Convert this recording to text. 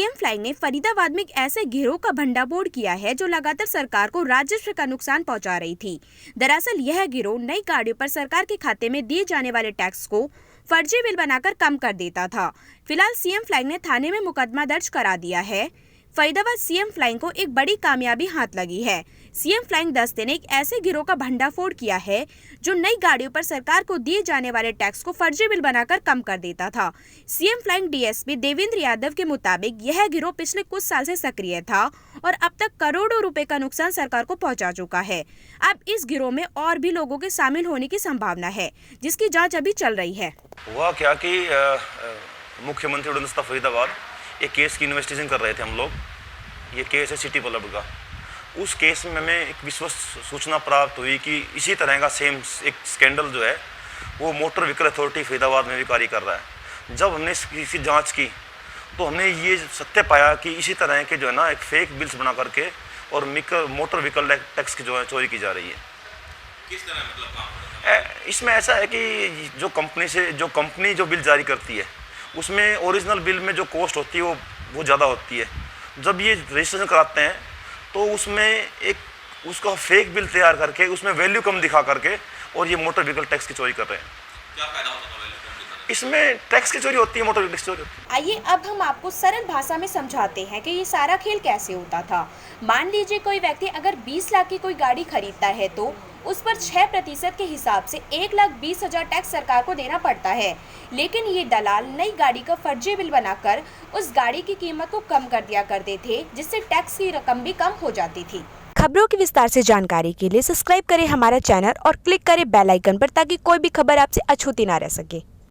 CM flying ने फरीदाबाद में एक ऐसे गिरोह का भंडाफोड़ किया है जो लगातार सरकार को राजस्व का नुकसान पहुंचा रही थी। दरअसल यह गिरोह नई गाड़ियों पर सरकार के खाते में दिए जाने वाले टैक्स को फर्जी बिल बनाकर कम कर देता था। फिलहाल सीएम फ्लाइंग ने थाने में मुकदमा दर्ज करा दिया है। फरीदाबाद सीएम फ्लाइंग को एक बड़ी कामयाबी हाथ लगी है। सीएम फ्लाइंग दस्ते ने एक ऐसे गिरोह का भंडाफोड़ किया है जो नई गाड़ियों पर सरकार को दिए जाने वाले टैक्स को फर्जी बिल बनाकर कम कर देता था। CM flying DSP Devendra Yadav के मुताबिक यह गिरोह पिछले कुछ साल से सक्रिय था और अब तक करोड़ों रुपए का नुकसान सरकार को पहुंचा चुका है। अब इस गिरोह में और भी लोगों के शामिल होने की संभावना है, जिसकी जाँच अभी चल रही है। हुआ क्या कि मुख्यमंत्री उड़नदस्ता फरीदाबाद एक केस की इन्वेस्टिगेशन कर रहे थे हम लोग। ये केस है सिटी क्लब का। उस केस में हमें एक विश्वस्त सूचना प्राप्त हुई कि इसी तरह का सेम एक स्कैंडल जो है वो मोटर व्हीकल अथॉरिटी फरीदाबाद में भी कार्य कर रहा है। जब हमने इसकी जांच की तो हमने ये सत्य पाया कि इसी तरह के जो है ना एक फेक बिल्स बना करके और मोटर व्हीकल टैक्स की जो है चोरी की जा रही है। किस तरह मतलब इसमें ऐसा है कि जो कंपनी जो बिल जारी करती है उसमें ओरिजिनल बिल में जो कॉस्ट होती है वो ज़्यादा होती है। जब ये रजिस्ट्रेशन कराते हैं तो उसमें एक उसका फेक बिल तैयार करके उसमें वैल्यू कम दिखा करके और ये मोटर व्हीकल टैक्स की चोरी कर रहे हैं। क्या फायदा होता है वैल्यू कम दिखाने से? इसमें टैक्स की चोरी होती है, मोटर व्हीकल टैक्स चोरी होती है। आइए अब हम आपको सरल भाषा में समझाते हैं कि ये सारा खेल कैसे होता था। मान लीजिए कोई व्यक्ति अगर 20 लाख की कोई गाड़ी खरीदता है तो उस पर 6% के हिसाब से 1,20,000 टैक्स सरकार को देना पड़ता है। लेकिन ये दलाल नई गाड़ी का फर्जी बिल बनाकर उस गाड़ी की कीमत को कम कर दिया करते थे, जिससे टैक्स की रकम भी कम हो जाती थी। खबरों की विस्तार से जानकारी के लिए सब्सक्राइब करें हमारा चैनल और क्लिक करें बेल आइकन पर ताकि कोई भी खबर आपसे अछूती ना रह सके।